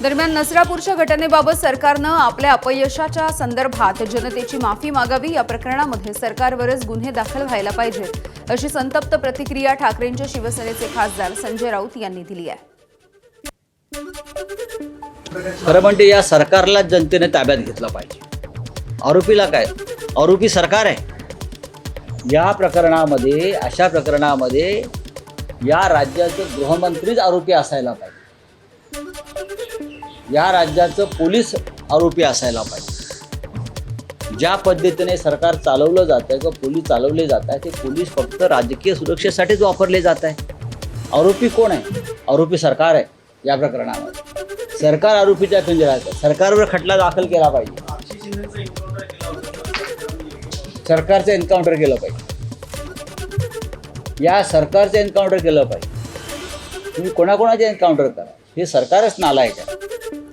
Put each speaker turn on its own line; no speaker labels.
दरम्यान नसरापूरच्या घटनेबाबत सरकारनं आपल्या अपयशाच्या संदर्भात जनतेची माफी मागावी. या प्रकरणामध्ये सरकारवरच गुन्हे दाखल व्हायला पाहिजेत अशी संतप्त प्रतिक्रिया ठाकरेंच्या शिवसेनेचे खासदार संजय राऊत यांनी दिली आहे.
खरं म्हणजे या सरकारला जनतेने ताब्यात घेतलं पाहिजे. आरोपीला काय, आरोपी सरकार आहे. या प्रकरणामध्ये, अशा प्रकरणामध्ये या राज्याचं गृहमंत्रीच आरोपी असायला पाहिजे. या राज्याचं पोलीस आरोपी असायला पाहिजे. ज्या पद्धतीने सरकार चालवलं जातं किंवा पोलीस चालवले जात आहे, ते पोलीस फक्त राजकीय सुरक्षेसाठीच वापरले जात आहे. आरोपी कोण आहे? आरोपी सरकार आहे. या प्रकरणामध्ये सरकार आरोपीच्या पिंजऱ्यात आहे. सरकारवर खटला दाखल केला पाहिजे. सरकारचं एन्काउंटर केलं पाहिजे. या सरकारचं एन्काउंटर केलं पाहिजे. तुम्ही कोणाकोणाचे एन्काउंटर करा, हे सरकारच नालायक आहे.